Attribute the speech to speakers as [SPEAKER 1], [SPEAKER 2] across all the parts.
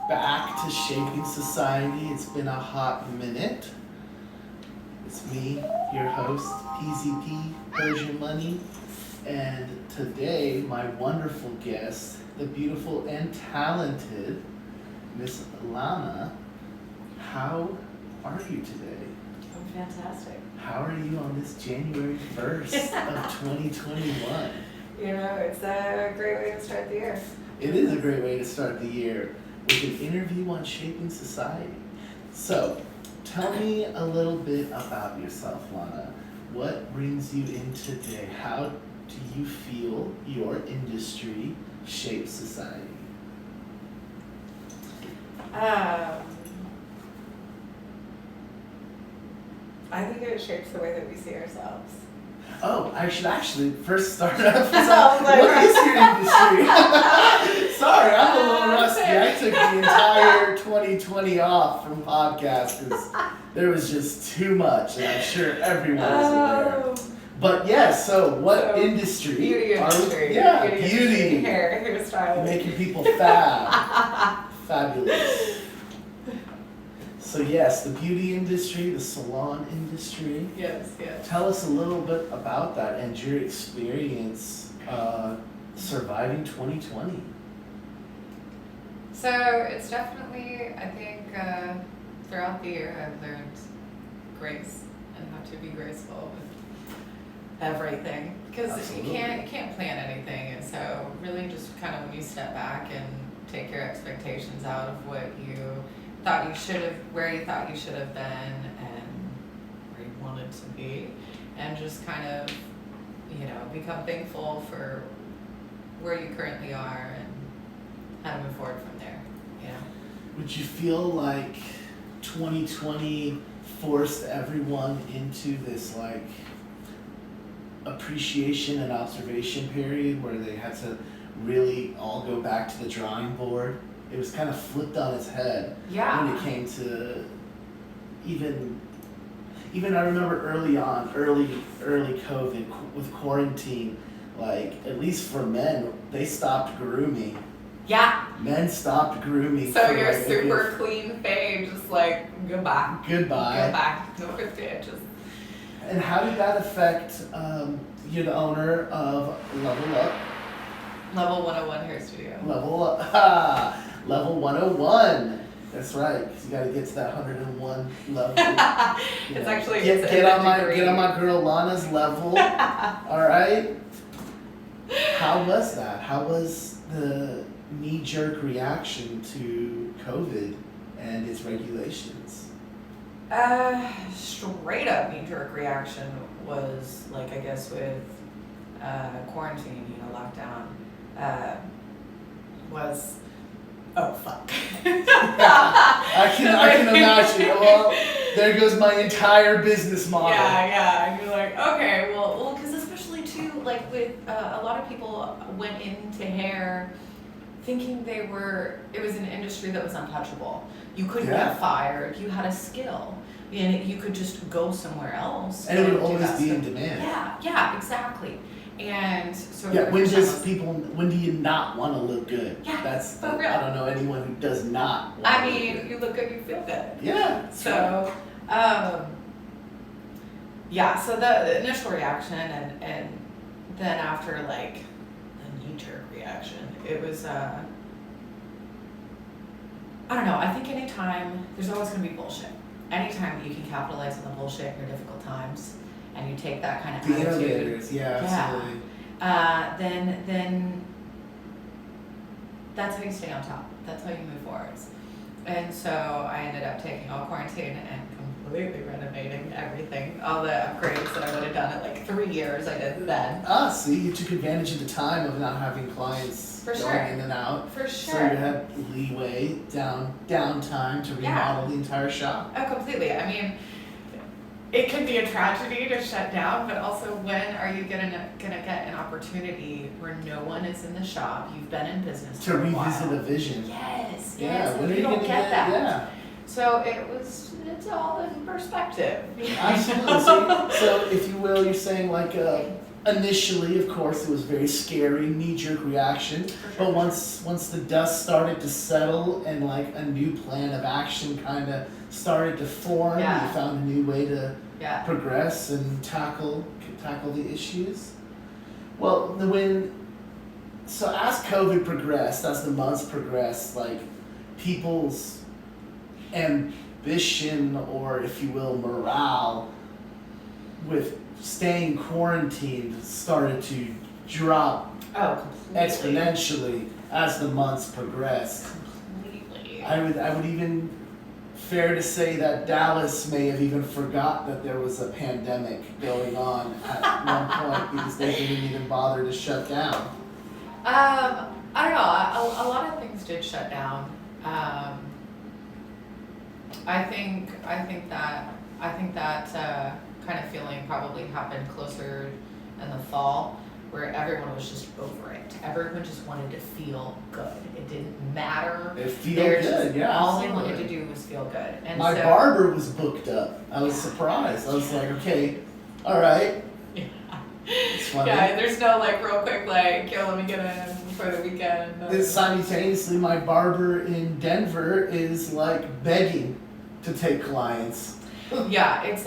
[SPEAKER 1] back to Shaping Society. It's been a hot minute. It's me, your host, PZP, Persian Money, and today my wonderful guest, the beautiful and talented Miss Lana. How are you today?
[SPEAKER 2] I'm fantastic.
[SPEAKER 1] How are you on this January 1st of 2021?
[SPEAKER 2] You know, it's a great way to start the year.
[SPEAKER 1] It is a great way to start the year with an interview on Shaping Society. So, tell me a little bit about yourself, Lana. What brings you in today? How do you feel your industry shapes society?
[SPEAKER 2] I think it shapes the way that we see ourselves.
[SPEAKER 1] Oh, I should actually first start off.
[SPEAKER 2] Like,
[SPEAKER 1] what is your industry? Sorry, I'm a little rusty. I took the entire 2020 off from podcasts because there was just too much, and I'm sure everyone was aware. But yes, so what industry?
[SPEAKER 2] Beauty industry.
[SPEAKER 1] Yeah,
[SPEAKER 2] beauty. Hairstyle.
[SPEAKER 1] Making people fabulous. So yes, the beauty industry, the salon industry.
[SPEAKER 2] Yes.
[SPEAKER 1] Tell us a little bit about that and your experience surviving 2020.
[SPEAKER 2] So it's definitely, I think, throughout the year I've learned grace and how to be graceful with everything. Because you can't plan anything, and so really just kind of when you step back and take your expectations out of what you thought you should have, where you thought you should have been, and where you wanted to be, and just kind of, become thankful for where you currently are and how to move forward from there,
[SPEAKER 1] Would you feel like 2020 forced everyone into this appreciation and observation period where they had to really all go back to the drawing board? It was kind of flipped on its head when it came to even I remember early COVID with quarantine, at least for men, they stopped grooming.
[SPEAKER 2] Yeah.
[SPEAKER 1] Men stopped grooming.
[SPEAKER 2] So your super clean fade, just goodbye. Go back to the edges.
[SPEAKER 1] And how did that affect, you're the owner of Level Up.
[SPEAKER 2] Level 101 Hair Studio.
[SPEAKER 1] Level 101. That's right, because you got to get to that 101 level.
[SPEAKER 2] It's actually
[SPEAKER 1] get on my girl Lana's level. All right. How was that? How was the knee-jerk reaction to COVID and its regulations?
[SPEAKER 2] Straight up knee-jerk reaction was I guess with quarantine, lockdown, was. Oh, fuck.
[SPEAKER 1] I can imagine. Well, there goes my entire business model.
[SPEAKER 2] Yeah. And you're like, okay, well, because especially too, with a lot of people went into hair thinking it was an industry that was untouchable. You couldn't get fired. You had a skill. And you could just go somewhere else.
[SPEAKER 1] And it would always be in demand.
[SPEAKER 2] Yeah, exactly. And so
[SPEAKER 1] when do you not want to look good?
[SPEAKER 2] Yeah,
[SPEAKER 1] that's
[SPEAKER 2] for real.
[SPEAKER 1] I don't know anyone who does not want to look good.
[SPEAKER 2] You look good, you feel good.
[SPEAKER 1] Yeah.
[SPEAKER 2] So so the initial reaction and then after the knee-jerk reaction, it was I don't know, I think anytime there's always gonna be bullshit. Anytime you can capitalize on the bullshit in your difficult times, and you take that kind of
[SPEAKER 1] the
[SPEAKER 2] attitude,
[SPEAKER 1] innovators, absolutely.
[SPEAKER 2] Then that's how you stay on top. That's how you move forwards. And so I ended up taking all quarantine and completely renovating everything. All the upgrades that I would have done in 3 years, I did then.
[SPEAKER 1] See, you took advantage of the time of not having clients going in and out.
[SPEAKER 2] For sure.
[SPEAKER 1] So you had leeway, downtime to remodel the entire shop.
[SPEAKER 2] Oh, completely. I mean, it could be a tragedy to shut down, but also when are you gonna get an opportunity where no one is in the shop, you've been in business
[SPEAKER 1] to
[SPEAKER 2] for a
[SPEAKER 1] revisit
[SPEAKER 2] while.
[SPEAKER 1] a vision?
[SPEAKER 2] Yes.
[SPEAKER 1] When are
[SPEAKER 2] you don't get that.
[SPEAKER 1] Yeah.
[SPEAKER 2] So it's all in perspective.
[SPEAKER 1] Absolutely. So if you will, you're saying initially, of course, it was very scary, knee-jerk reaction. But once the dust started to settle and like a new plan of action kind of started to form, we found a new way to progress and tackle the issues. Well, so as COVID progressed, as the months progressed, like people's ambition, or if you will, morale with staying quarantined started to drop exponentially as the months progressed.
[SPEAKER 2] Completely.
[SPEAKER 1] I would even fair to say that Dallas may have even forgot that there was a pandemic going on at one point because they didn't even bother to shut down.
[SPEAKER 2] I don't know. A lot of things did shut down. I think that kind of feeling probably happened closer in the fall, where everyone was just over it. Everyone just wanted to feel good. It didn't matter.
[SPEAKER 1] It feel good, yeah.
[SPEAKER 2] All they wanted to do was feel good. And
[SPEAKER 1] my barber was booked up. I was surprised. I was like, okay, all right. It's funny.
[SPEAKER 2] Yeah, there's no like real quick like, yo, let me get in for the weekend.
[SPEAKER 1] Simultaneously, my barber in Denver is like begging to take clients.
[SPEAKER 2] Yeah, it's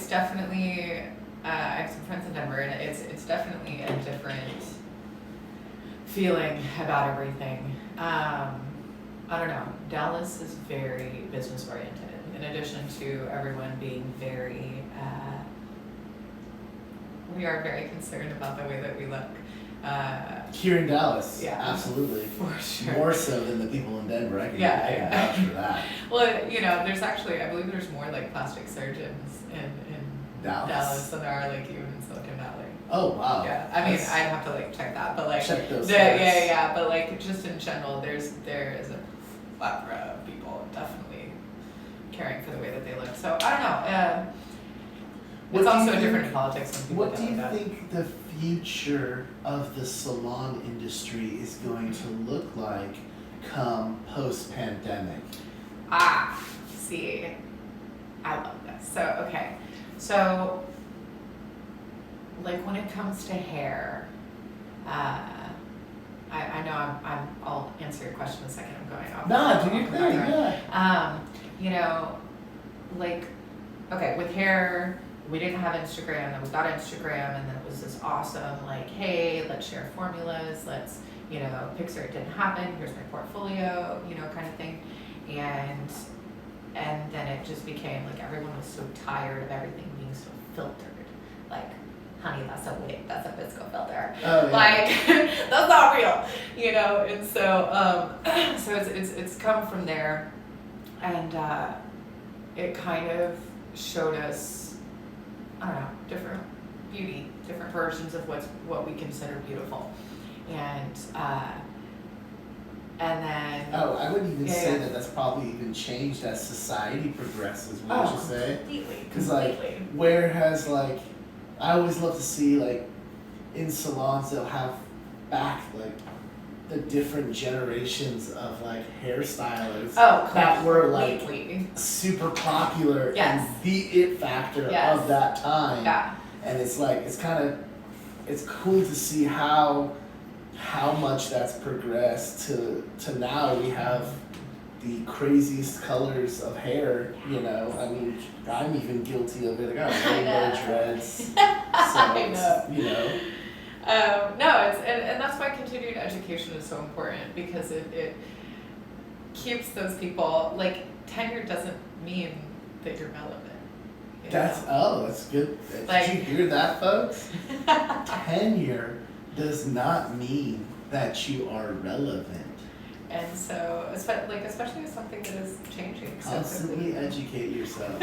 [SPEAKER 2] definitely. I have some friends in Denver, and it's definitely a different feeling about everything. I don't know. Dallas is very business oriented. In addition to everyone being very, we are very concerned about the way that we look.
[SPEAKER 1] Here in Dallas,
[SPEAKER 2] yeah,
[SPEAKER 1] absolutely,
[SPEAKER 2] for sure.
[SPEAKER 1] More so than the people in Denver. I can vouch for that.
[SPEAKER 2] Well, there's actually, I believe there's more like plastic surgeons in Dallas than there are like even in Silicon Valley.
[SPEAKER 1] Oh wow.
[SPEAKER 2] Yeah, I mean, I'd have to like check that, but like
[SPEAKER 1] check those.
[SPEAKER 2] But like just in general, there is a plethora of people definitely caring for the way that they look. So I don't know. It's also different in politics when people.
[SPEAKER 1] What do you think the future of the salon industry is going to look like come post-pandemic?
[SPEAKER 2] See, I love this. So, okay. So, like when it comes to hair, I know I'll answer your question in a second. I'm going off.
[SPEAKER 1] Nah, do your thing,
[SPEAKER 2] yeah. Like, okay, with hair, we didn't have Instagram, then we got Instagram, and then it was this awesome, like, hey, let's share formulas, let's, Pixar, it didn't happen, here's my portfolio, kind of thing. And then it just became, like, everyone was so tired of everything being so filtered. Like, honey, that's a wig, that's a visco filter.
[SPEAKER 1] Oh, yeah.
[SPEAKER 2] Like, that's not real, And so, so it's come from there, and it kind of showed us, I don't know, different beauty, different versions of what we consider beautiful, and then.
[SPEAKER 1] Oh, I would even say that that's probably even changed as society progresses. Would you say?
[SPEAKER 2] Completely.
[SPEAKER 1] Because whereas I always love to see in salons they'll have back the different generations of hairstylists that were super popular and the it factor of that time.
[SPEAKER 2] Yeah.
[SPEAKER 1] And it's it's cool to see how much that's progressed to now we have the craziest colors of hair, I mean, I'm even guilty of it. I got rainbow dreads. So
[SPEAKER 2] I
[SPEAKER 1] know.
[SPEAKER 2] No, and that's why continued education is so important, because it keeps those people, tenure doesn't mean that you're relevant.
[SPEAKER 1] That's good. Did you hear that, folks? Tenure does not mean that you are relevant.
[SPEAKER 2] And so, especially with something that is changing.
[SPEAKER 1] Constantly educate yourselves.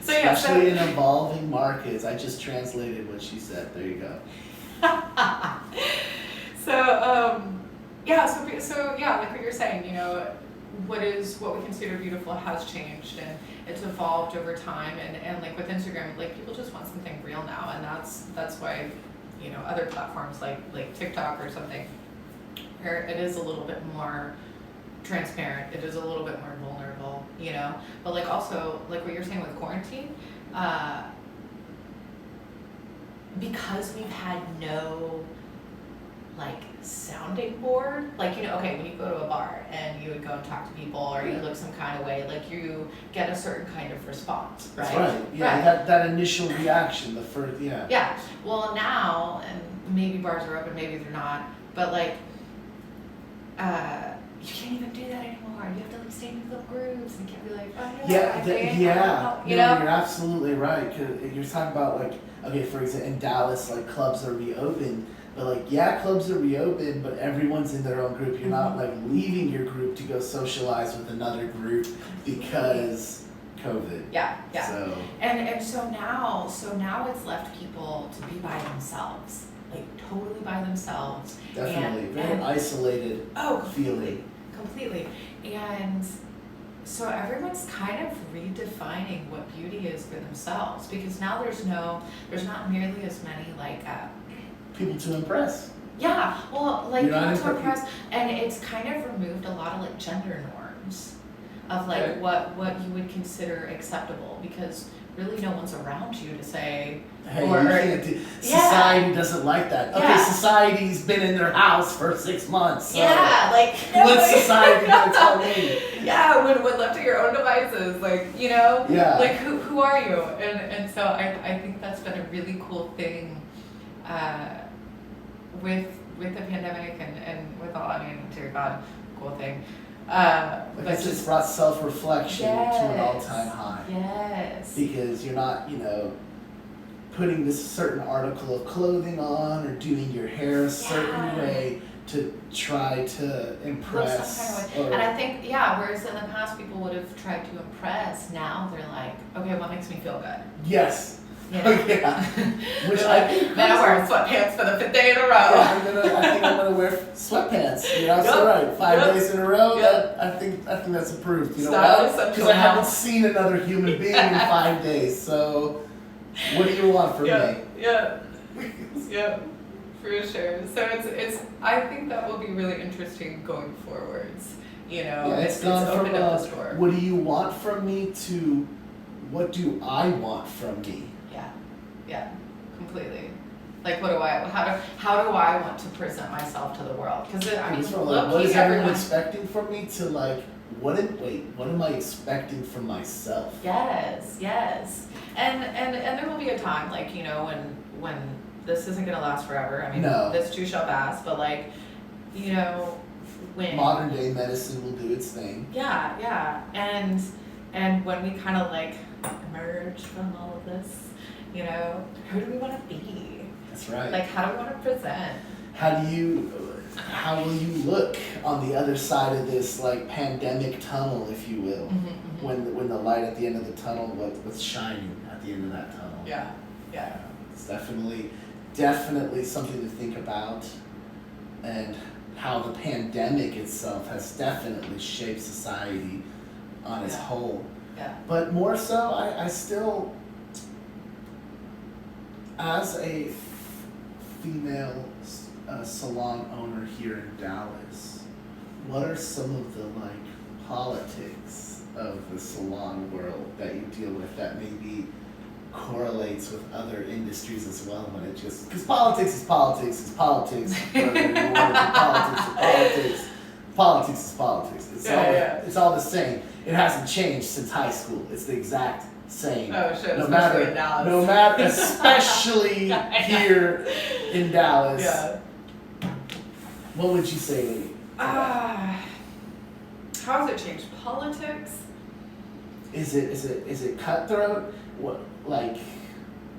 [SPEAKER 2] So yeah,
[SPEAKER 1] especially in evolving markets. I just translated what she said. There you go.
[SPEAKER 2] So like what you're saying, what we consider beautiful has changed, and it's evolved over time, and like with Instagram, people just want something real now, and that's why other platforms like TikTok or something, where it is a little bit more transparent, it is a little bit more vulnerable, but also what you're saying with quarantine, because we've had no like sounding board, like, you know, okay, when you go to a bar and you would go and talk to people or you look some kind of way, like you get a certain kind of response, right?
[SPEAKER 1] That's right. Yeah, right. That initial reaction, the first, yeah.
[SPEAKER 2] Yeah. Well, now, and maybe bars are open, maybe they're not, but like, you can't even do that anymore. You have to like stay in little groups and can't be like, oh yeah,
[SPEAKER 1] you know, you're absolutely right. Cause you're talking about like, okay, for example, in Dallas, like clubs are reopened. But like, yeah, clubs are reopened, but everyone's in their own group. You're not like leaving your group to go socialize with another group because COVID.
[SPEAKER 2] Yeah.
[SPEAKER 1] So
[SPEAKER 2] and so now it's left people to be by themselves, like totally by themselves.
[SPEAKER 1] Definitely, very isolated.
[SPEAKER 2] Feeling. Completely. And so everyone's kind of redefining what beauty is for themselves, because now there's not nearly as many like.
[SPEAKER 1] People to impress.
[SPEAKER 2] Yeah, well, like people to impress, and it's kind of removed a lot of like gender norms of like what you would consider acceptable, because really no one's around you to say.
[SPEAKER 1] Hey, you can't do. Society doesn't like that. Okay, society's been in their house for 6 months. So
[SPEAKER 2] like
[SPEAKER 1] what's society gonna tell me?
[SPEAKER 2] Yeah, when left to your own devices, like, you know, like who are you? And so I think that's been a really cool thing. With the pandemic and with all, I mean, dear God, cool thing.
[SPEAKER 1] But it's just brought self-reflection to an all-time high.
[SPEAKER 2] Yes.
[SPEAKER 1] Because you're not, you know, putting this certain article of clothing on or doing your hair a certain way to try to impress.
[SPEAKER 2] Some kind of way. And I think, whereas in the past people would have tried to impress, now they're like, okay, what makes me feel good?
[SPEAKER 1] Yes.
[SPEAKER 2] Yeah.
[SPEAKER 1] Which I think
[SPEAKER 2] then I wear sweatpants for the 5th day in a row.
[SPEAKER 1] Yeah, I think I'm gonna wear sweatpants. You're absolutely right. 5 days in a row. I think that's approved. You know why? Because I haven't seen another human being in 5 days. So, what do you want from me?
[SPEAKER 2] Yeah, for sure. So it's. I think that will be really interesting going forwards. You know, it's opened up the store.
[SPEAKER 1] What do you want from me to what do I want from me?
[SPEAKER 2] Yeah, completely. Like, how do I want to present myself to the world? Because I mean,
[SPEAKER 1] what is everyone expecting from me? To like, what am I expecting from myself?
[SPEAKER 2] Yes. And there will be a time, like, you know, when this isn't gonna last forever. I mean, this too shall pass. But like, you know, when
[SPEAKER 1] modern day medicine will do its thing.
[SPEAKER 2] Yeah, and when we kind of like emerge from all of this. You know, who do we want to be?
[SPEAKER 1] That's right.
[SPEAKER 2] Like, how do we want to present?
[SPEAKER 1] How will you look on the other side of this like pandemic tunnel, if you will? When the light at the end of the tunnel, what's shining at the end of that tunnel?
[SPEAKER 2] Yeah.
[SPEAKER 1] It's definitely something to think about, and how the pandemic itself has definitely shaped society on its whole.
[SPEAKER 2] Yeah.
[SPEAKER 1] But more so, I still. As a female salon owner here in Dallas, what are some of the like politics of the salon world that you deal with that maybe correlates with other industries as well? When it just, because politics is politics, whether you want to do politics is politics. It's all the same. It hasn't changed since high school. It's the exact same.
[SPEAKER 2] Oh shit, especially in Dallas.
[SPEAKER 1] No matter, especially here in Dallas.
[SPEAKER 2] Yeah.
[SPEAKER 1] What would you say to me?
[SPEAKER 2] How has it changed politics?
[SPEAKER 1] Is it cutthroat? What, like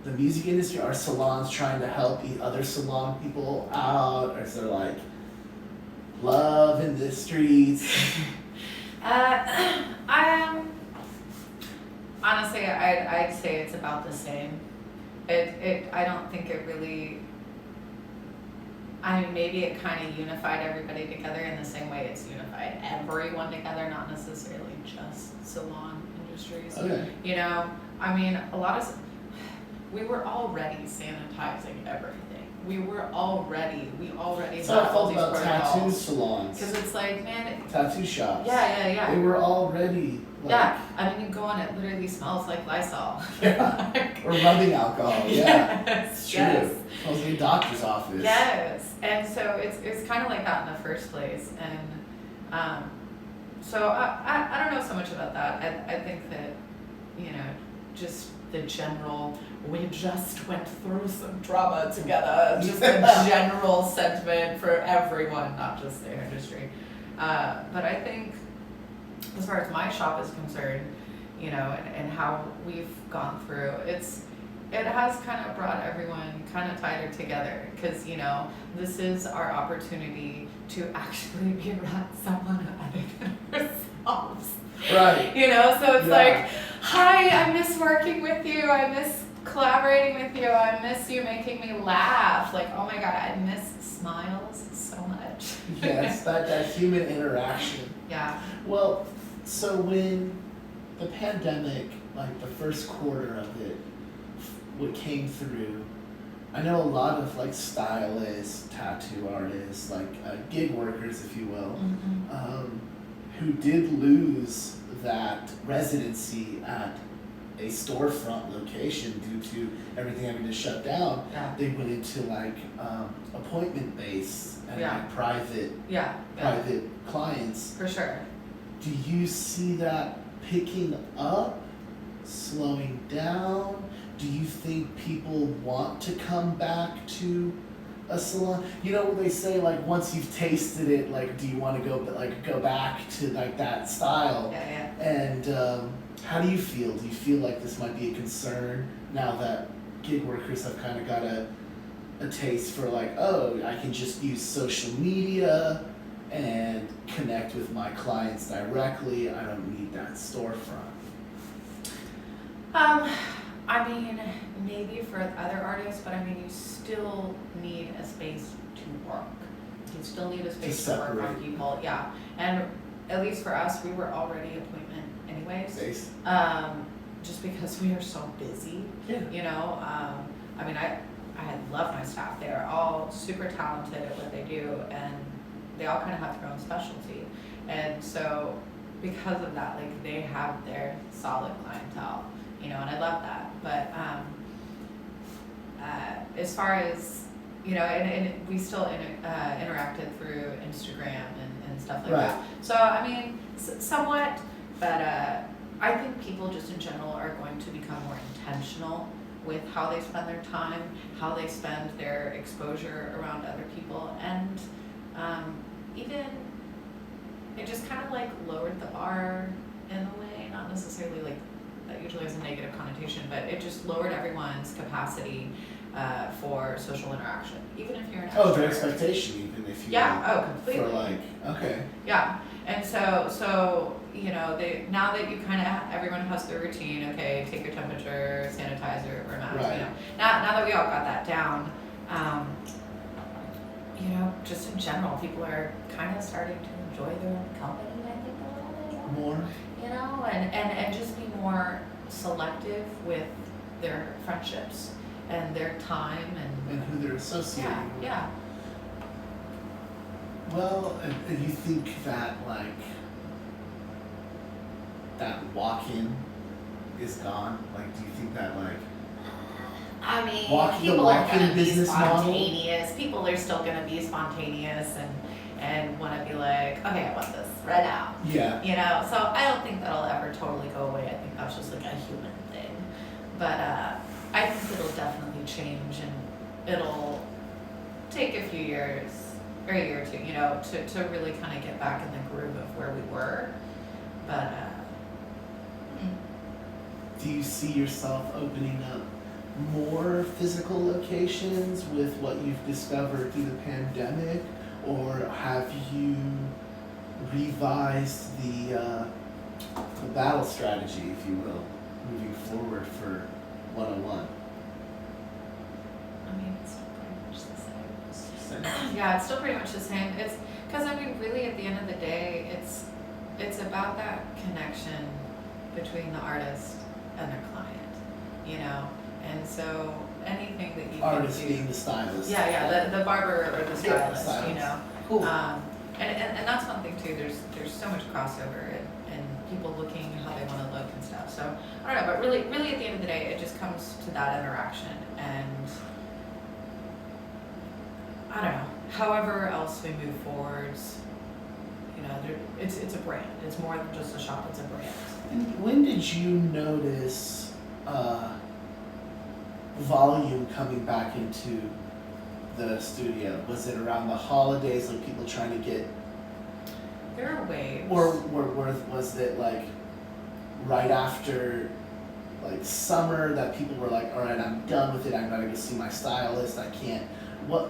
[SPEAKER 1] the music industry? Are salons trying to help other salon people out? Or is there like love in the streets?
[SPEAKER 2] Honestly, I'd say it's about the same. I don't think it really. I mean, maybe it kind of unified everybody together in the same way it's unified everyone together, not necessarily just salon industries.
[SPEAKER 1] Okay.
[SPEAKER 2] You know, I mean, we were already sanitizing everything. we already
[SPEAKER 1] So I
[SPEAKER 2] had all
[SPEAKER 1] felt
[SPEAKER 2] these
[SPEAKER 1] about tattoo
[SPEAKER 2] protocols.
[SPEAKER 1] salons.
[SPEAKER 2] Because it's like, man.
[SPEAKER 1] Tattoo shops.
[SPEAKER 2] Yeah.
[SPEAKER 1] They were already like.
[SPEAKER 2] Yeah, I mean, you go on, it literally smells like Lysol.
[SPEAKER 1] Yeah. Or rubbing alcohol. Yeah.
[SPEAKER 2] Yes,
[SPEAKER 1] It's true.
[SPEAKER 2] yes.
[SPEAKER 1] Smells like a doctor's office.
[SPEAKER 2] Yes, and so it's kind of like that in the first place, and so I don't know so much about that. I think that, just the general, we just went through some drama together, just the general sentiment for everyone, not just their industry. But I think as far as my shop is concerned, and how we've gone through, it has kind of brought everyone kind of tighter together, because this is our opportunity to actually be around someone other than ourselves.
[SPEAKER 1] Right.
[SPEAKER 2] So it's like, hi, I miss working with you, I miss collaborating with you, I miss you making me laugh. Like, oh my god, I miss smiles so much.
[SPEAKER 1] Yes, that human interaction.
[SPEAKER 2] Yeah.
[SPEAKER 1] Well, so when the pandemic, like the first quarter of it, what came through, I know a lot of like stylists, tattoo artists, like gig workers, if you will, who did lose that residency at a storefront location due to everything having to shut down.
[SPEAKER 2] Yeah.
[SPEAKER 1] They went into like appointment based and like private clients.
[SPEAKER 2] For sure.
[SPEAKER 1] Do you see that picking up, slowing down? Do you think people want to come back to a salon? They say like once you've tasted it, like do you want to go back to like that style?
[SPEAKER 2] Yeah.
[SPEAKER 1] And how do you feel? Do you feel like this might be a concern now that gig workers have kind of got a taste for like, oh, I can just use social media and connect with my clients directly. I don't need that storefront.
[SPEAKER 2] I mean, maybe for other artists, but I mean, you still need a space to work. You still need a space to work on people. Yeah. And at least for us, we were already appointment anyways.
[SPEAKER 1] Space.
[SPEAKER 2] Just because we are so busy.
[SPEAKER 1] Yeah.
[SPEAKER 2] I mean, I love my staff. They're all super talented at what they do, and they all kind of have their own specialty. And so because of that, like, they have their solid clientele, and I love that. But as far as, and we still interacted through Instagram and stuff like that. So, I mean, somewhat, but I think people just in general are going to become more intentional with how they spend their time, how they spend their exposure around other people, and even it just kind of like lowered the bar in a way, not necessarily like that usually has a negative connotation, but it just lowered everyone's capacity for social interaction, even if you're an extrovert.
[SPEAKER 1] Oh, the expectation, even if you
[SPEAKER 2] completely.
[SPEAKER 1] For like, okay.
[SPEAKER 2] Yeah, and so now that you kind of everyone has their routine. Okay, take your temperature, sanitizer, wear a mask.
[SPEAKER 1] Right.
[SPEAKER 2] Now that we all got that down, just in general, people are kind of starting to enjoy their own company. I think a little bit
[SPEAKER 1] more.
[SPEAKER 2] And just be more selective with their friendships and their time
[SPEAKER 1] and who they're associating with.
[SPEAKER 2] Yeah.
[SPEAKER 1] Well, and you think that like that walk-in is gone? Like, do you think that like
[SPEAKER 2] I mean,
[SPEAKER 1] people are going to be
[SPEAKER 2] spontaneous. Model? People are still going to be spontaneous and want to be like, okay, I want this right now.
[SPEAKER 1] Yeah.
[SPEAKER 2] So I don't think that'll ever totally go away. I think that's just like a human thing. But I think it'll definitely change, and it'll take a few years, or a year or two, to really kind of get back in the groove of where we were. But
[SPEAKER 1] do you see yourself opening up more physical locations with what you've discovered through the pandemic, or have you revised the battle strategy, if you will, moving forward for 101?
[SPEAKER 2] I mean, it's still pretty much the same. Yeah, it's still pretty much the same. It's because, I mean, really at the end of the day, it's about that connection between the artist and their client, And so anything that you
[SPEAKER 1] artist
[SPEAKER 2] can do.
[SPEAKER 1] being the stylist.
[SPEAKER 2] Yeah, the barber or the stylist,
[SPEAKER 1] stylist.
[SPEAKER 2] you know.
[SPEAKER 1] Cool.
[SPEAKER 2] And that's one thing too. There's so much crossover and people looking how they want to look and stuff. So I don't know, but really at the end of the day, it just comes to that interaction. And I don't know. However else we move forwards, you know, it's a brand. It's more than just a shop. It's a brand.
[SPEAKER 1] And when did you notice volume coming back into the studio? Was it around the holidays, like people trying to get?
[SPEAKER 2] There are waves.
[SPEAKER 1] Or was it like right after like summer that people were like, all right, I'm done with it. I'm gonna go see my stylist. I can't.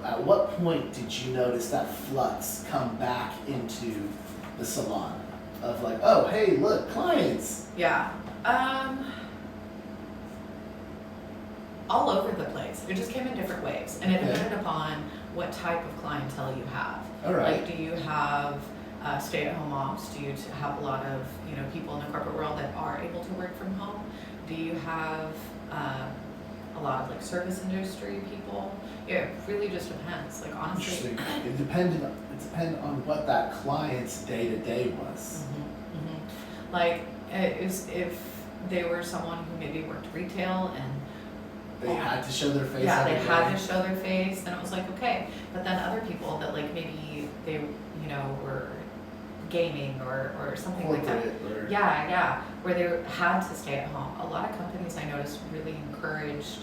[SPEAKER 1] At what point did you notice that flux come back into the salon of like, oh, hey, look, clients?
[SPEAKER 2] Yeah. All over the place. It just came in different waves, and it depended upon what type of clientele you have.
[SPEAKER 1] All right.
[SPEAKER 2] Like, do you have stay-at-home moms? Do you have a lot of people in the corporate world that are able to work from home? Do you have a lot of like service industry people? It really just depends. Like honestly,
[SPEAKER 1] it depended on what that client's day-to-day was.
[SPEAKER 2] Like if they were someone who maybe worked retail and
[SPEAKER 1] they had to show their face.
[SPEAKER 2] Yeah, they had to show their face, then it was like okay. But then other people that like maybe they were gaming or something like that. Where they had to stay at home. A lot of companies I noticed really encouraged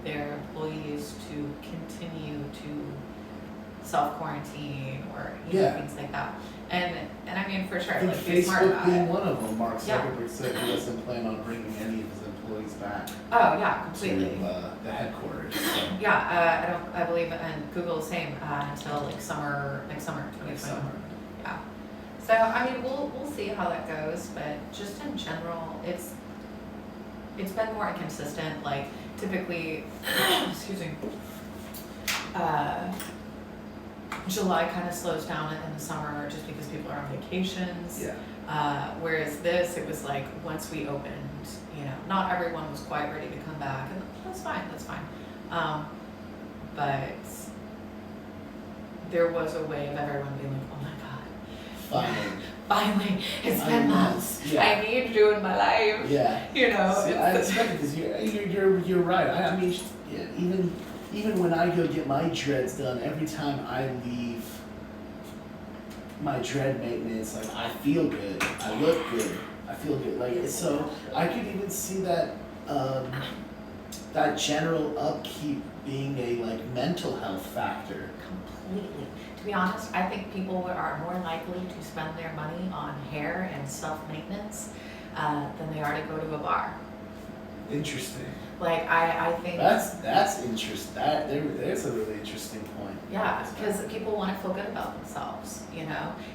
[SPEAKER 2] their employees to continue to self-quarantine or things like that. And I mean, for sure,
[SPEAKER 1] I think
[SPEAKER 2] like be smart
[SPEAKER 1] Facebook
[SPEAKER 2] about
[SPEAKER 1] being
[SPEAKER 2] it.
[SPEAKER 1] one of them. Mark Zuckerberg said he doesn't plan on bringing any of his employees back.
[SPEAKER 2] Oh yeah, completely.
[SPEAKER 1] To the headquarters. So.
[SPEAKER 2] Yeah, I believe, and Google the same until like next summer, 2021. Yeah. So I mean, we'll see how that goes, but just in general, it's been more inconsistent. Like typically, excuse me. July kind of slows down in the summer just because people are on vacations.
[SPEAKER 1] Yeah.
[SPEAKER 2] Whereas this, it was like once we opened, not everyone was quite ready to come back, and that's fine. But there was a way of everyone being like, oh my God. Finally, it's been months. Yeah. I need you in my life.
[SPEAKER 1] Yeah. See, I expect it because you're right. I mean, even when I go get my dreads done, every time I leave my dread maintenance, like I feel good, I look good, I feel good. Like so, I could even see that that general upkeep being a like mental health factor.
[SPEAKER 2] Completely. To be honest, I think people are more likely to spend their money on hair and self-maintenance than they are to go to a bar.
[SPEAKER 1] Interesting.
[SPEAKER 2] Like I think
[SPEAKER 1] that's interesting. There's a really interesting point.
[SPEAKER 2] Yeah, because people want to feel good about themselves.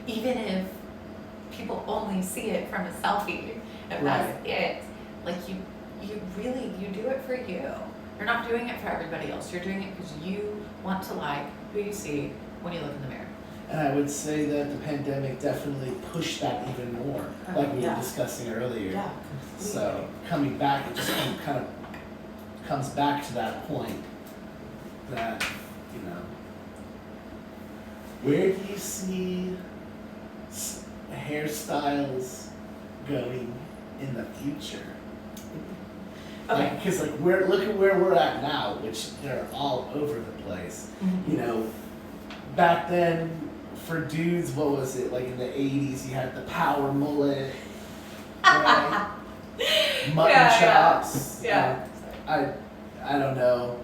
[SPEAKER 2] Even if people only see it from a selfie, and that's it. Like you do it for you. You're not doing it for everybody else. You're doing it because you want to like who you see when you look in the mirror.
[SPEAKER 1] And I would say that the pandemic definitely pushed that even more, like we were discussing earlier.
[SPEAKER 2] Yeah.
[SPEAKER 1] So coming back, it just kind of comes back to that point that, where do you see hairstyles going in the future?
[SPEAKER 2] Okay.
[SPEAKER 1] Because look at where we're at now, which they're all over the place.
[SPEAKER 2] Mm-hmm.
[SPEAKER 1] Back then, for dudes, what was it? Like in the 80s, you had the power mullet, right? Mutton chops.
[SPEAKER 2] Yeah.
[SPEAKER 1] I don't know.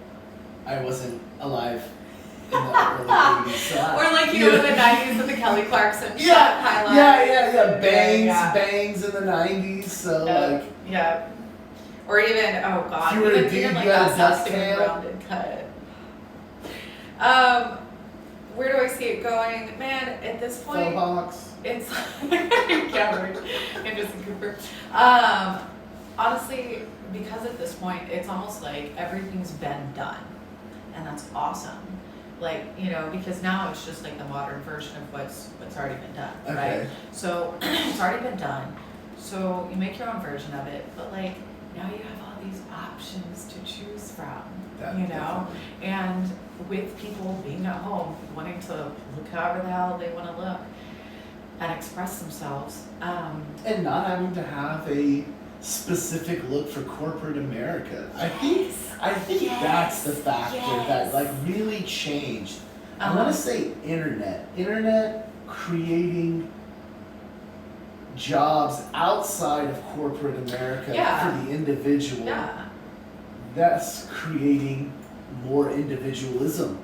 [SPEAKER 1] I wasn't alive in the early 80s. So
[SPEAKER 2] or like in the 90s with the Kelly Clarkson highlights.
[SPEAKER 1] Yeah. Bangs in the 90s. So
[SPEAKER 2] Yeah. Or even, oh God,
[SPEAKER 1] if you were a dude,
[SPEAKER 2] even like
[SPEAKER 1] you had a
[SPEAKER 2] that
[SPEAKER 1] ducktail.
[SPEAKER 2] rounded cut. Where do I see it going? Man, at this point,
[SPEAKER 1] Faux box.
[SPEAKER 2] It's Cameron, Anderson Cooper. Honestly, because at this point, it's almost like everything's been done, and that's awesome. Like because now it's just like the modern version of what's already been done, right? So it's already been done. So you make your own version of it, but like now you have all these options to choose from,
[SPEAKER 1] Definitely.
[SPEAKER 2] and with people being at home, wanting to look however the hell they want to look and express themselves.
[SPEAKER 1] And not having to have a specific look for corporate America. I think that's the factor that like really changed. I want to say internet creating jobs outside of corporate America for the individual.
[SPEAKER 2] Yeah.
[SPEAKER 1] That's creating more individualism.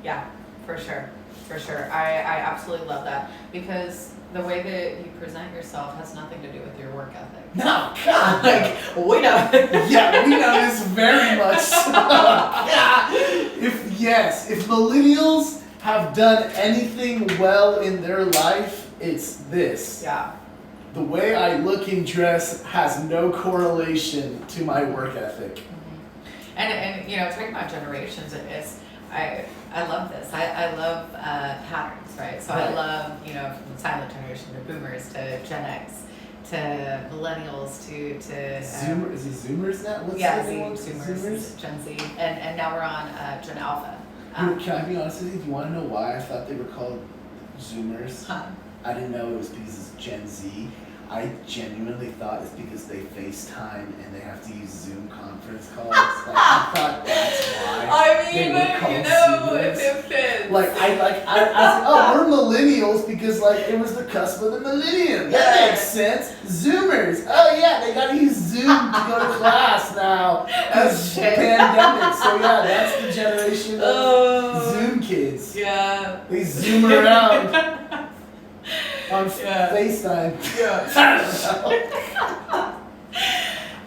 [SPEAKER 2] Yeah, for sure. I absolutely love that, because the way that you present yourself has nothing to do with your work ethic.
[SPEAKER 1] No, God, like
[SPEAKER 2] we know.
[SPEAKER 1] Yeah, we know this very much so. Yeah. If millennials have done anything well in their life, it's this.
[SPEAKER 2] Yeah.
[SPEAKER 1] The way I look and dress has no correlation to my work ethic.
[SPEAKER 2] Mm-hmm. And talking about generations, I love this. I love patterns, right? So I love, from the silent generation to boomers to Gen X to millennials to
[SPEAKER 1] Zoomer, is it Zoomers now? What's
[SPEAKER 2] Zoomers, Gen Z, and now we're on Gen Alpha.
[SPEAKER 1] Can I be honest with you? Do you want to know why I thought they were called Zoomers?
[SPEAKER 2] Huh.
[SPEAKER 1] I didn't know it was because it's Gen Z. I genuinely thought it's because they FaceTime and they have to use Zoom conference calls. Like, I thought that's why they were called Zoomers.
[SPEAKER 2] It fits.
[SPEAKER 1] I was we're millennials because it was the cusp of the millennium. That makes sense. Zoomers. Oh yeah, they gotta use Zoom to go to class now because pandemic. So yeah, that's the generation of Zoom kids.
[SPEAKER 2] Yeah.
[SPEAKER 1] They Zoom around. On FaceTime.
[SPEAKER 2] Yeah.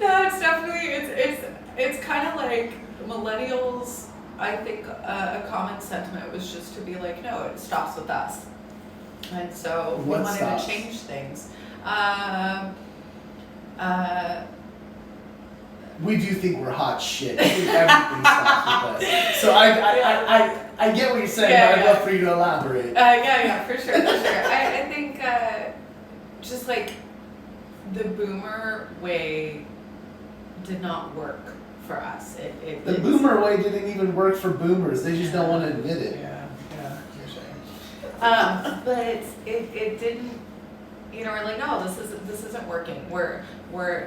[SPEAKER 2] No, it's definitely it's kind of like millennials. I think a common sentiment was just to be like, no, it stops with us, and so we wanted to change things.
[SPEAKER 1] We do think we're hot shit. I think everything stops with us. So I get what you're saying, but I'd love for you to elaborate.
[SPEAKER 2] For sure. I think just like the boomer way did not work for us.
[SPEAKER 1] The boomer way didn't even work for boomers. They just don't want to admit it.
[SPEAKER 2] Yeah, for sure. But it didn't. We're like, no, this isn't working. We're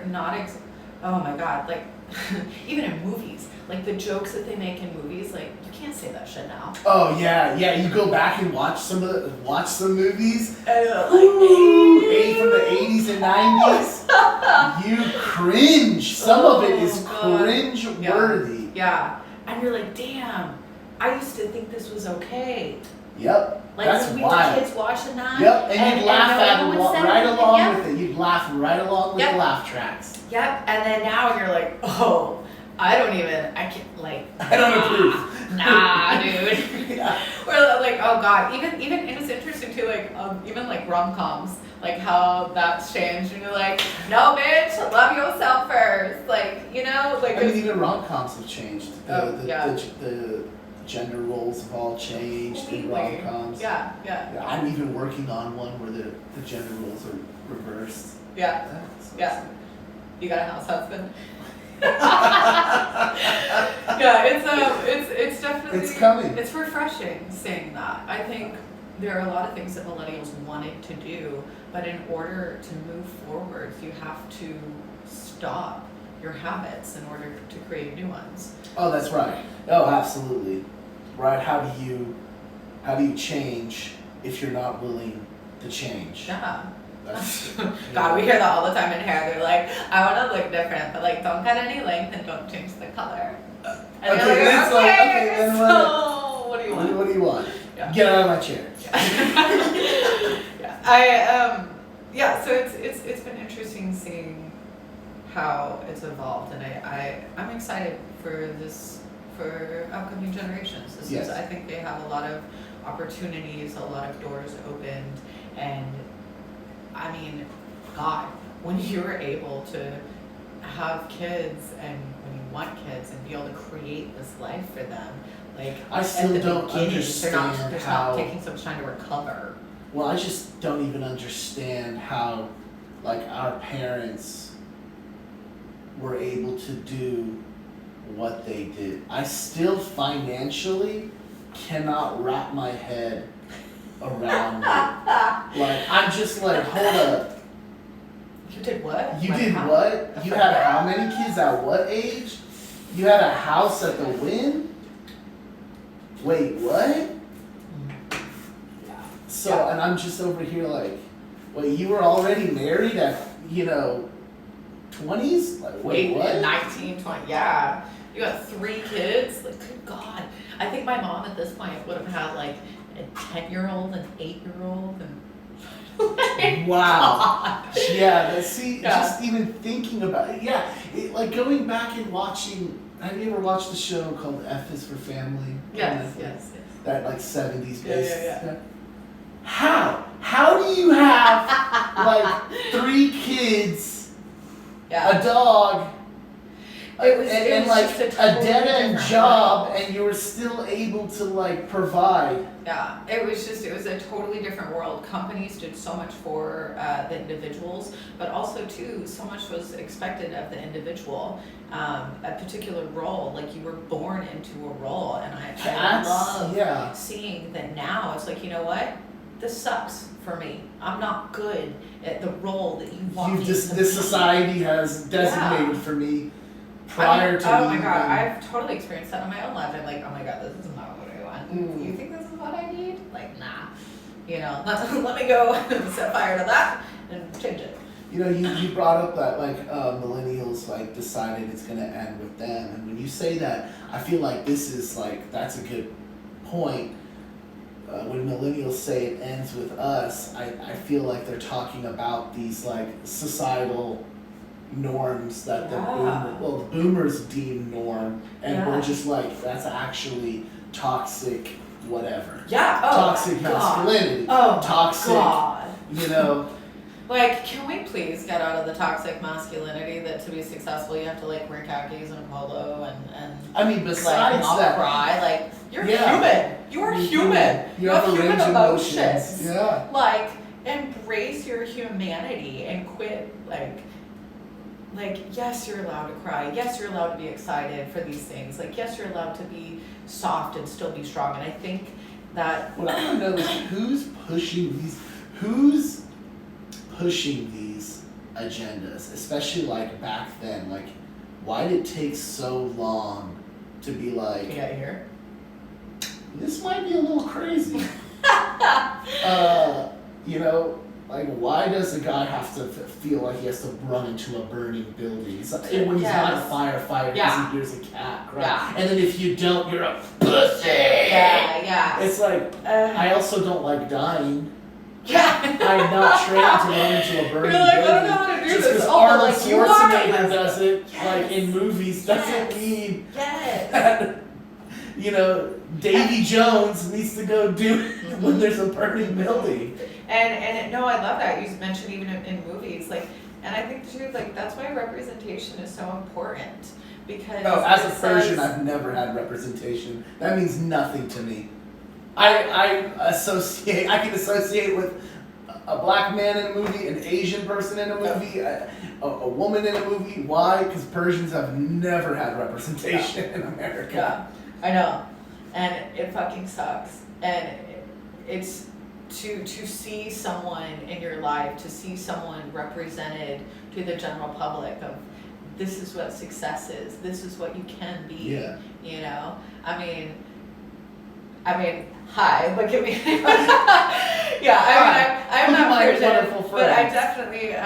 [SPEAKER 2] not. Oh my God, like even in movies, like the jokes that they make in movies, like you can't say that shit now.
[SPEAKER 1] Oh yeah. You go back and watch some movies.
[SPEAKER 2] And
[SPEAKER 1] from the 80s and 90s. You cringe. Some of it is cringe worthy.
[SPEAKER 2] Yeah. And you're like, damn, I used to think this was okay.
[SPEAKER 1] Yep.
[SPEAKER 2] Like
[SPEAKER 1] that's
[SPEAKER 2] when we
[SPEAKER 1] wild.
[SPEAKER 2] were kids watching that.
[SPEAKER 1] Yep, and you'd laugh right along with it. You'd laugh right along with the laugh tracks.
[SPEAKER 2] Yep, and then now you're like, oh, I don't approve. Nah, dude.
[SPEAKER 1] Yeah.
[SPEAKER 2] We're like, oh God, even, and it's interesting too, like, even like rom-coms, like how that's changed, and you're like, no bitch, love yourself first. Like,
[SPEAKER 1] even rom-coms have changed. The gender roles have all changed in rom-coms.
[SPEAKER 2] Yeah.
[SPEAKER 1] I'm even working on one where the gender roles are reversed.
[SPEAKER 2] Yeah. You got a house husband. It's definitely.
[SPEAKER 1] It's coming.
[SPEAKER 2] It's refreshing seeing that. I think there are a lot of things that millennials wanted to do, but in order to move forward, you have to stop your habits in order to create new ones.
[SPEAKER 1] Oh, that's right. Oh, absolutely. Right? How do you change if you're not willing to change?
[SPEAKER 2] Yeah. God, we hear that all the time in hair. They're like, I want to look different, but like, don't cut any length and don't change the color. And
[SPEAKER 1] then
[SPEAKER 2] so what do you want?
[SPEAKER 1] What do you want? Yeah. Get out of my chair.
[SPEAKER 2] So it's been interesting seeing how it's evolved, and I'm excited for upcoming generations. I think they have a lot of opportunities, a lot of doors opened, and I mean, God, when you're able to have kids and when you want kids and be able to create this life for them, like
[SPEAKER 1] I still don't
[SPEAKER 2] understand
[SPEAKER 1] how
[SPEAKER 2] they're not taking so much time to recover.
[SPEAKER 1] Well, I just don't even understand how, like, our parents were able to do what they did. I still financially cannot wrap my head around it. Like, I'm just like, hold up.
[SPEAKER 2] You did what?
[SPEAKER 1] You did what? You had how many kids at what age? You had a house at the Wynn? Wait, what? So, and I'm just over here like, wait, you were already married at, 20s? Like, wait, what?
[SPEAKER 2] 19, 20, yeah. You got 3 kids? Like, good God. I think my mom at this point would have had like a 10-year-old, an 8-year-old, and
[SPEAKER 1] wow. Yeah, just even thinking about it. Like going back and watching, have you ever watched the show called F is for Family?
[SPEAKER 2] Yes.
[SPEAKER 1] That like 70s based.
[SPEAKER 2] Yeah.
[SPEAKER 1] How do you have like 3 kids, a dog, and like a dead end job, and you were still able to like provide?
[SPEAKER 2] Yeah, it was a totally different world. Companies did so much for the individuals, but also too, so much was expected of the individual. A particular role, like you were born into a role, and I love seeing that now. It's like, you know what? This sucks for me. I'm not good at the role that you want me to be.
[SPEAKER 1] This society has designated for me prior to
[SPEAKER 2] oh my God, I've totally experienced that in my own life. I'm like, oh my God, this is not what I want. You think this is what I need? Like, nah. Let me go and set fire to that and change it.
[SPEAKER 1] You brought up that like millennials like decided it's gonna end with them, and when you say that, I feel like this is like that's a good point. When millennials say it ends with us, I feel like they're talking about these like societal norms that the boomers deem norm, and we're just like, that's actually toxic whatever. Toxic masculinity. Toxic. God.
[SPEAKER 2] Like, can we please get out of the toxic masculinity that to be successful you have to like wear khakis and a polo and
[SPEAKER 1] I mean, besides
[SPEAKER 2] like,
[SPEAKER 1] that,
[SPEAKER 2] cry, like you're human. You are human. You have human emotions.
[SPEAKER 1] Yeah.
[SPEAKER 2] Like, embrace your humanity and quit like yes, you're allowed to cry. Yes, you're allowed to be excited for these things. Like, yes, you're allowed to be soft and still be strong. And I think that
[SPEAKER 1] what I want to know is who's pushing these agendas, especially like back then. Like, why did it take so long to be like,
[SPEAKER 2] get here?
[SPEAKER 1] This might be a little crazy. Like, why does a guy have to feel like he has to run into a burning building? When he's not a firefighter because he hears a cat cry. Yeah. And then if you don't, you're a pussy.
[SPEAKER 2] Yeah.
[SPEAKER 1] It's like, I also don't like dying.
[SPEAKER 2] Yeah.
[SPEAKER 1] I'm not trained to run into a burning building.
[SPEAKER 2] I don't know how to do
[SPEAKER 1] just
[SPEAKER 2] this.
[SPEAKER 1] because Arnold Schwarzenegger does it, like in movies, doesn't mean that, Davy Jones needs to go do it when there's a burning building.
[SPEAKER 2] And no, I love that. You mentioned even in movies, like, and I think too, like, that's why representation is so important, because
[SPEAKER 1] as a Persian, I've never had representation. That means nothing to me. I can associate with a black man in a movie, an Asian person in a movie, a woman in a movie. Why? Because Persians have never had representation in America.
[SPEAKER 2] Yeah, I know, and it fucking sucks. And it's to see someone in your life, to see someone represented to the general public of this is what success is, this is what you can be.
[SPEAKER 1] Yeah.
[SPEAKER 2] I mean, hi, look at me. I'm not Persian, but I definitely,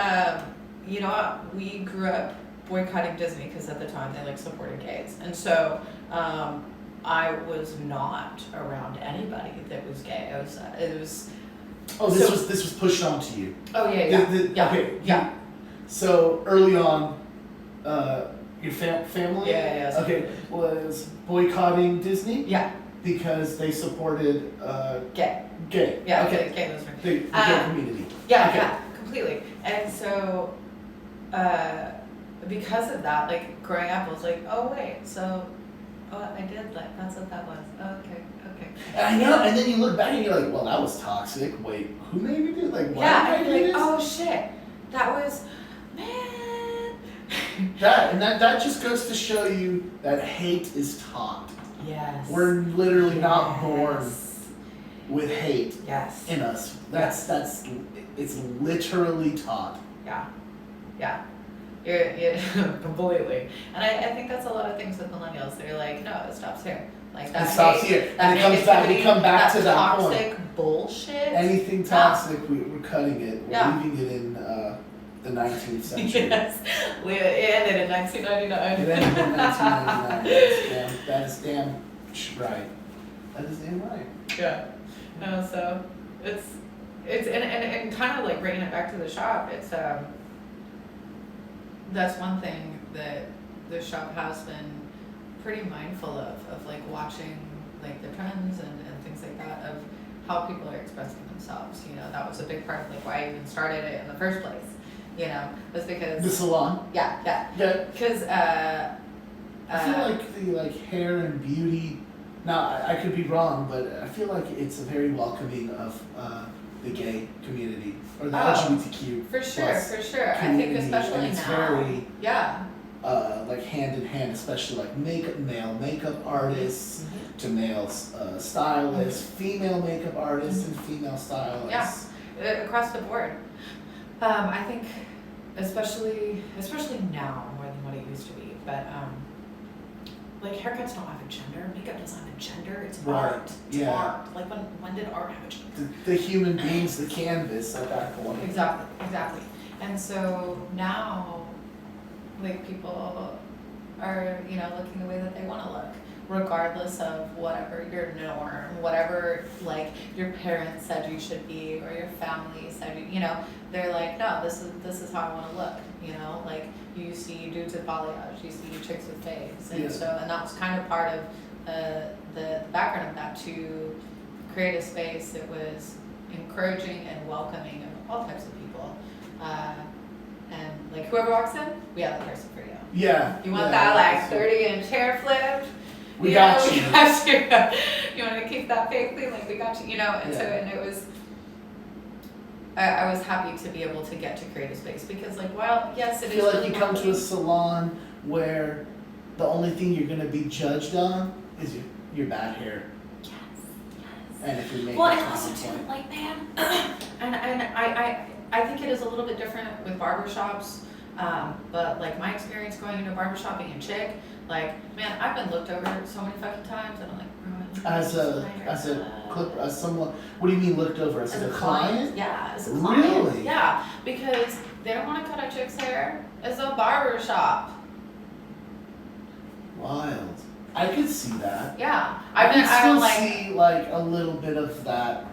[SPEAKER 2] we grew up boycotting Disney because at the time they supported gays, and so I was not around anybody that was gay. It was.
[SPEAKER 1] Oh, this was pushed onto you.
[SPEAKER 2] Oh yeah.
[SPEAKER 1] Okay. So early on, your family.
[SPEAKER 2] Yeah.
[SPEAKER 1] Okay, was boycotting Disney.
[SPEAKER 2] Yeah.
[SPEAKER 1] Because they supported
[SPEAKER 2] gay.
[SPEAKER 1] Yeah.
[SPEAKER 2] Okay. Gay was
[SPEAKER 1] the gay community.
[SPEAKER 2] Yeah, completely. And so, because of that, growing up, I was like, oh wait, so, I did that's what that was. Okay.
[SPEAKER 1] I know, and then you look back and you're like, well, that was toxic. Wait, who made me do it? Why did I do this?
[SPEAKER 2] Oh shit, that was, man.
[SPEAKER 1] That just goes to show you that hate is taught.
[SPEAKER 2] Yes.
[SPEAKER 1] We're literally not born with hate in us. It's literally taught.
[SPEAKER 2] Yeah. You're completely. And I think that's a lot of things with millennials. They're like, no, it stops here. Like that. It stops here.
[SPEAKER 1] And it comes back. We come back to that point.
[SPEAKER 2] Toxic bullshit.
[SPEAKER 1] Anything toxic, we're cutting it. We're leaving it in the 19th century.
[SPEAKER 2] Yes. It ended in 1999.
[SPEAKER 1] It ended in 1999. That is damn right. That is damn right.
[SPEAKER 2] Yeah. No, so it's and kind of like bringing it back to the shop. It's that's one thing that the shop has been pretty mindful of like watching like the trends and things like that of how people are expressing themselves. You know, that was a big part of like why I even started it in the first place. You know, was because
[SPEAKER 1] the salon.
[SPEAKER 2] Yeah. Because
[SPEAKER 1] I feel like the hair and beauty. Now I could be wrong, but I feel like it's a very welcoming of the gay community or the LGBTQ.
[SPEAKER 2] For sure. I think especially
[SPEAKER 1] it's
[SPEAKER 2] now.
[SPEAKER 1] Very, like hand in hand, especially like male makeup artists to male stylists, female makeup artists and female stylists.
[SPEAKER 2] Yeah, across the board. I think especially now more than what it used to be, but like haircuts don't have a gender, makeup doesn't have a gender, it's art. It's art. Like when did art have a gender?
[SPEAKER 1] The human being's the canvas at that point.
[SPEAKER 2] Exactly. And so now, like people are, you know, looking the way that they want to look, regardless of whatever your norm, whatever like your parents said you should be or your family said you know, they're like, no, this is how I want to look. You know, like you see dudes with balayage, you see chicks with faves, and and that was kind of part of the background of that, to create a space that was encouraging and welcoming of all types of people. And like whoever walks in, we have the person for you.
[SPEAKER 1] Yeah.
[SPEAKER 2] You want that like 30-inch hair flip?
[SPEAKER 1] We got you.
[SPEAKER 2] You want to keep that fake thing? Like we got you. You know, and so it was. I was happy to be able to get to create a space because, like, well, yes, it is.
[SPEAKER 1] I feel like
[SPEAKER 2] really
[SPEAKER 1] you come to a salon where the only thing you're going to be judged on is your bad hair.
[SPEAKER 2] Yes.
[SPEAKER 1] And if you make
[SPEAKER 2] and also too, like, man, and I think it is a little bit different with barbershops, but like my experience going into a barbershop being a chick, like, man, I've been looked over so many fucking times, and I'm like, bro,
[SPEAKER 1] as someone, what do you mean looked over? As a client?
[SPEAKER 2] Yeah, as a client.
[SPEAKER 1] Really?
[SPEAKER 2] Yeah, because they don't want to cut a chick's hair. It's a barbershop.
[SPEAKER 1] Wild. I could see that.
[SPEAKER 2] Yeah,
[SPEAKER 1] I could still see like a little bit of that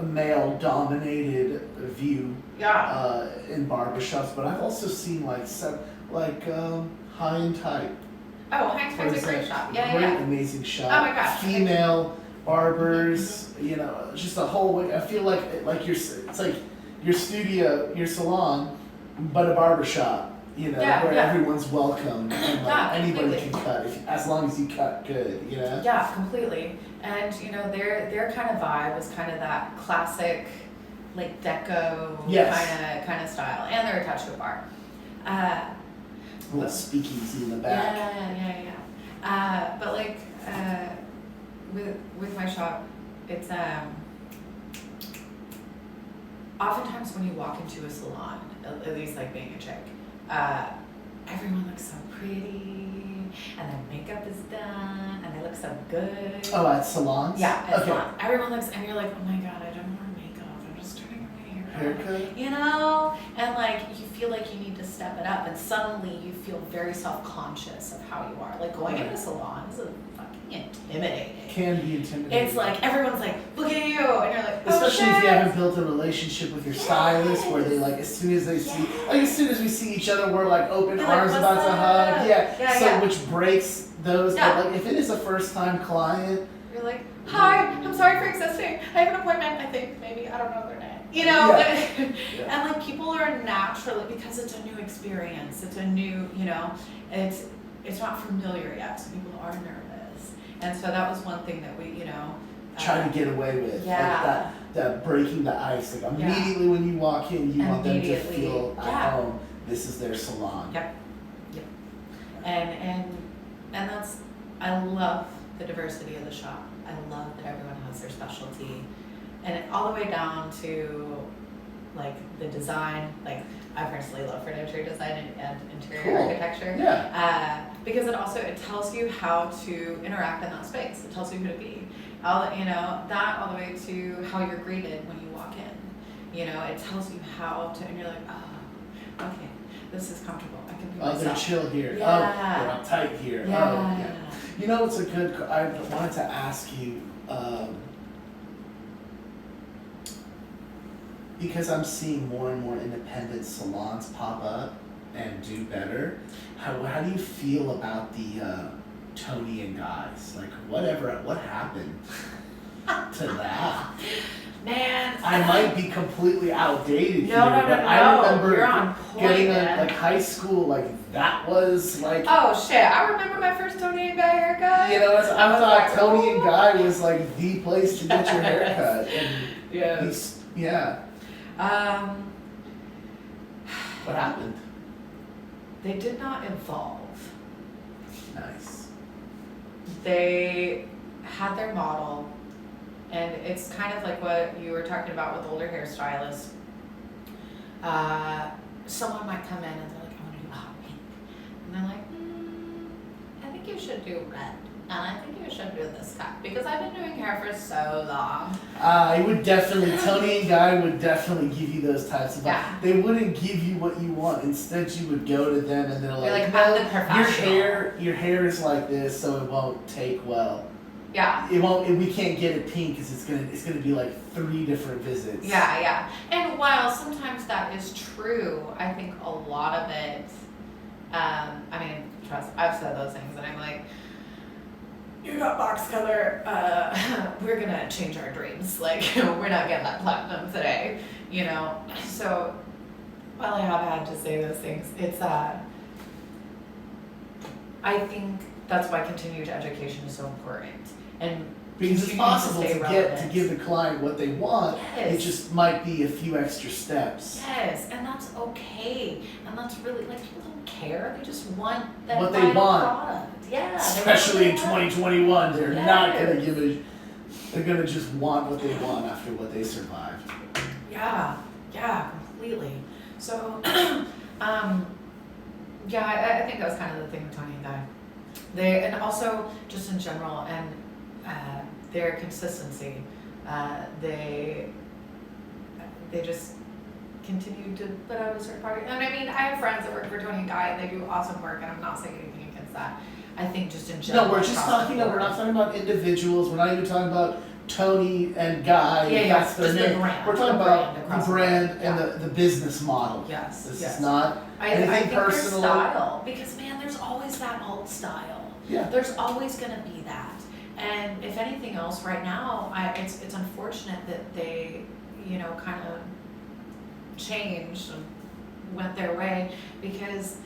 [SPEAKER 1] male-dominated view.
[SPEAKER 2] Yeah.
[SPEAKER 1] In barbershops, but I've also seen High and Tight.
[SPEAKER 2] Oh, High and Tight's a great shop. Yeah,
[SPEAKER 1] great, amazing shop.
[SPEAKER 2] Oh my gosh.
[SPEAKER 1] Female barbers, you know, just a whole way. I feel like it's like your studio, your salon, but a barbershop, you know, where everyone's welcome and anybody can cut as long as you cut good, you know?
[SPEAKER 2] Yeah, completely. And you know, their kind of vibe was kind of that classic, like deco kind of style, and they're attached to a bar.
[SPEAKER 1] A little speakeasy in the back.
[SPEAKER 2] Yeah. But like with my shop, it's oftentimes when you walk into a salon, at least like being a chick, everyone looks so pretty, and their makeup is done, and they look so good.
[SPEAKER 1] Oh, at salons?
[SPEAKER 2] Yeah, at salons. Everyone looks, and you're like, oh my god, I don't wear makeup. I'm just turning my hair.
[SPEAKER 1] Haircut?
[SPEAKER 2] You know, and like you feel like you need to step it up, and suddenly you feel very self-conscious of how you are. Like going into a salon is fucking intimidating.
[SPEAKER 1] Can be intimidating.
[SPEAKER 2] It's like everyone's like, look at you, and you're like, oh,
[SPEAKER 1] especially
[SPEAKER 2] shit.
[SPEAKER 1] if you haven't built a relationship with your stylist, where they like as soon as they see, like as soon as we see each other, we're like open arms about to hug. Which breaks those.
[SPEAKER 2] Yeah.
[SPEAKER 1] But like if it is a first time client,
[SPEAKER 2] you're like, hi, I'm sorry for existing. I have an appointment. I think maybe I don't know their name. You know, and like people are naturally, because it's a new experience. It's a new, you know, it's not familiar yet, so people are nervous. And so that was one thing that we, you know,
[SPEAKER 1] try to get away with. Like that breaking the ice. Like immediately when you walk in, you want them to feel at home. this is their salon.
[SPEAKER 2] Yep. And that's, I love the diversity of the shop. I love that everyone has their specialty, and all the way down to like the design. Like I personally love furniture design and interior architecture.
[SPEAKER 1] Yeah.
[SPEAKER 2] Because it tells you how to interact in that space. It tells you who to be. All the way to how you're greeted when you walk in. It tells you how to, and you're like, oh, okay, this is comfortable. I can be myself.
[SPEAKER 1] They're chill here.
[SPEAKER 2] Yeah.
[SPEAKER 1] Oh, they're uptight here.
[SPEAKER 2] Yeah.
[SPEAKER 1] It's a good. I wanted to ask you. Because I'm seeing more and more independent salons pop up and do better, how do you feel about the Tony and Guys? Like, what happened to that?
[SPEAKER 2] Man,
[SPEAKER 1] I might be completely outdated
[SPEAKER 2] No,
[SPEAKER 1] I remember
[SPEAKER 2] you're on point,
[SPEAKER 1] getting
[SPEAKER 2] man.
[SPEAKER 1] high school, that was like.
[SPEAKER 2] Oh shit! I remember my first Tony and Guy haircut.
[SPEAKER 1] I thought Tony and Guy was like the place to get your haircut, and
[SPEAKER 2] yeah.
[SPEAKER 1] What happened?
[SPEAKER 2] They did not evolve.
[SPEAKER 1] Nice.
[SPEAKER 2] They had their model, and it's kind of like what you were talking about with older hairstylists. Someone might come in and they're like, I want to do a hot pink. And they're like, I think you should do red. And I think you should do this cut. Because I've been doing hair for so long.
[SPEAKER 1] Tony and Guy would definitely give you those types of.
[SPEAKER 2] Yeah.
[SPEAKER 1] They wouldn't give you what you want. Instead, you would go to them and they're like,
[SPEAKER 2] I'm the professional.
[SPEAKER 1] your hair is like this, so it won't take well.
[SPEAKER 2] Yeah.
[SPEAKER 1] It won't. We can't get it pink because it's gonna be like 3 different visits.
[SPEAKER 2] Yeah. And while sometimes that is true, I think a lot of it. Trust. I've said those things, and I'm like, you got box color. We're gonna change our dreams. Like we're not getting that platinum today. So while I have had to say those things, it's I think that's why continued education is so important. And
[SPEAKER 1] because it's possible to give the client what they want.
[SPEAKER 2] Yes.
[SPEAKER 1] It just might be a few extra steps.
[SPEAKER 2] Yes, and that's okay. And that's really people don't care. They just want that
[SPEAKER 1] what they
[SPEAKER 2] final
[SPEAKER 1] want.
[SPEAKER 2] product. Yeah.
[SPEAKER 1] Especially in 2021, they're not gonna give a. They're gonna just want what they want after what they survived.
[SPEAKER 2] Yeah, completely. So, I think that was kind of the thing with Tony and Guy. And also just in general, and their consistency. They just continued to put out a certain product. And I have friends that work for Tony and Guy, and they do awesome work, and I'm not saying anything against that. I think just in general.
[SPEAKER 1] No, we're not talking about individuals. We're not even talking about Tony and Guy.
[SPEAKER 2] That's their name. Brand.
[SPEAKER 1] We're talking about the brand and the business model.
[SPEAKER 2] Yes.
[SPEAKER 1] This is not
[SPEAKER 2] anything
[SPEAKER 1] I think
[SPEAKER 2] personal. Their style, because man, there's always that alt style.
[SPEAKER 1] Yeah.
[SPEAKER 2] There's always going to be that. And if anything else, right now, it's unfortunate that they, kind of changed and went their way, because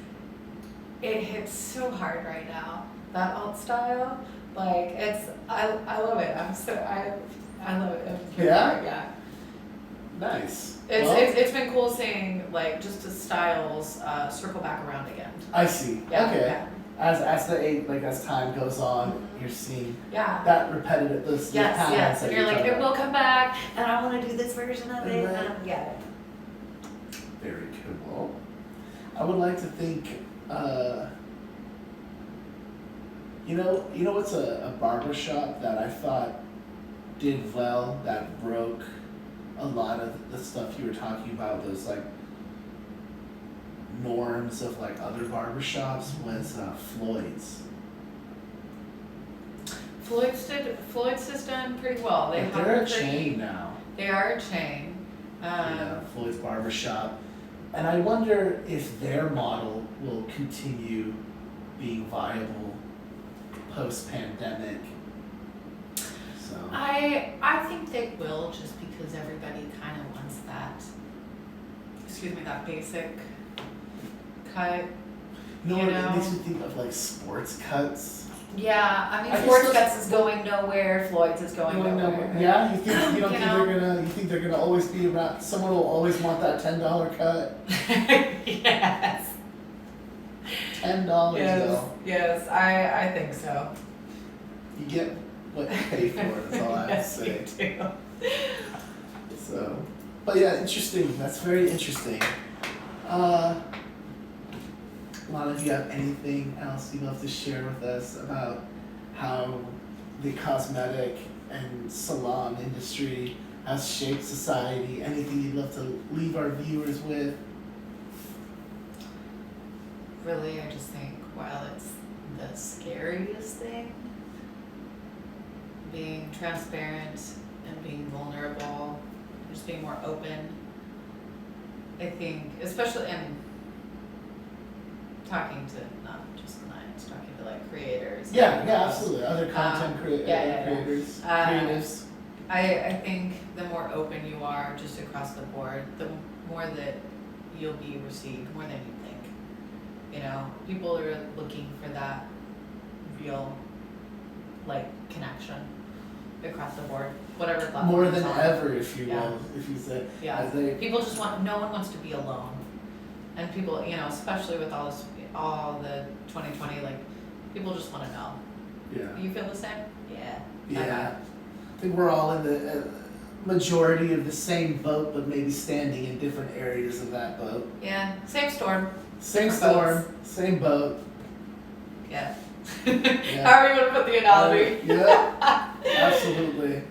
[SPEAKER 2] it hits so hard right now. That alt style, I love it. I love it.
[SPEAKER 1] Yeah. Nice.
[SPEAKER 2] It's been cool seeing just the styles circle back around again.
[SPEAKER 1] I see.
[SPEAKER 2] Yeah,
[SPEAKER 1] okay.
[SPEAKER 2] Yeah.
[SPEAKER 1] As time goes on, you're seeing that repetitive those patterns.
[SPEAKER 2] Yes.
[SPEAKER 1] And
[SPEAKER 2] you're like, it will come back, and I want to do this version of it.
[SPEAKER 1] Very cool. I would like to think, what's a barbershop that I thought did well, that broke a lot of the stuff you were talking about, those norms of other barbershops, was Floyd's.
[SPEAKER 2] Floyd's has done pretty well.
[SPEAKER 1] They're a chain now.
[SPEAKER 2] They are a chain.
[SPEAKER 1] Floyd's barbershop. And I wonder if their model will continue being viable post-pandemic. So
[SPEAKER 2] I think they will, just because everybody kind of wants that basic cut.
[SPEAKER 1] It makes me think of sports cuts.
[SPEAKER 2] Yeah, I mean, Sports Guts is going nowhere. Floyd's is going nowhere.
[SPEAKER 1] Yeah, you think they're gonna always be around? Someone will always want that $10 cut.
[SPEAKER 2] Yes.
[SPEAKER 1] $10,
[SPEAKER 2] yes,
[SPEAKER 1] though.
[SPEAKER 2] Yes, I think so.
[SPEAKER 1] You get what you pay for. That's all I have
[SPEAKER 2] Yes,
[SPEAKER 1] to say.
[SPEAKER 2] you do.
[SPEAKER 1] So, but yeah, interesting. That's very interesting. Lana, do you have anything else you'd love to share with us about how the cosmetic and salon industry has shaped society? Anything you'd love to leave our viewers with?
[SPEAKER 2] Really, I just think while it's the scariest thing, being transparent and being vulnerable, just being more open, I think, especially in talking to not just clients, talking to like creators.
[SPEAKER 1] Yeah, absolutely. Other content creators, creatives.
[SPEAKER 2] I think the more open you are just across the board, the more that you'll be received more than you think. You know, people are looking for that real like connection across the board, whatever level.
[SPEAKER 1] More than ever, if you will, if you say.
[SPEAKER 2] Yeah. People just no one wants to be alone. And people, you know, especially with all the 2020, like, people just want to know.
[SPEAKER 1] Yeah.
[SPEAKER 2] You feel the same? Yeah.
[SPEAKER 1] Yeah. I think we're all in the majority of the same boat, but maybe standing in different areas of that boat.
[SPEAKER 2] Yeah. Same storm.
[SPEAKER 1] Same storm, same boat.
[SPEAKER 2] Yeah. However you want to put the analogy.
[SPEAKER 1] Yeah. Absolutely.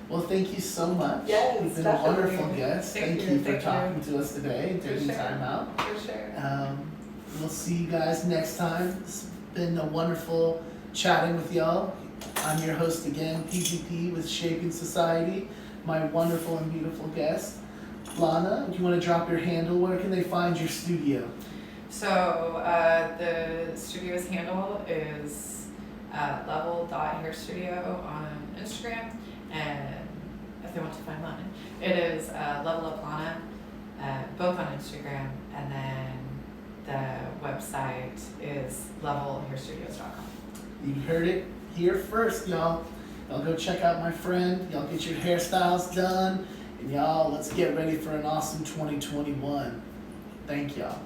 [SPEAKER 1] Well, thank you so much.
[SPEAKER 2] Yes,
[SPEAKER 1] You've been a wonderful guest. Thank you for talking to us today and taking time out.
[SPEAKER 2] For sure.
[SPEAKER 1] We'll see you guys next time. It's been a wonderful chatting with y'all. I'm your host again, PGP with Shaping Society. My wonderful and beautiful guest, Lana. Do you want to drop your handle? Where can they find your studio?
[SPEAKER 2] So the studio's handle is level.hairstudio on Instagram. And if they want to find mine, it is Level Up Lana, both on Instagram, and then the website is levelhairstudios.com.
[SPEAKER 1] You heard it here first, y'all. Y'all go check out my friend. Y'all get your hairstyles done. And y'all, let's get ready for an awesome 2021. Thank y'all.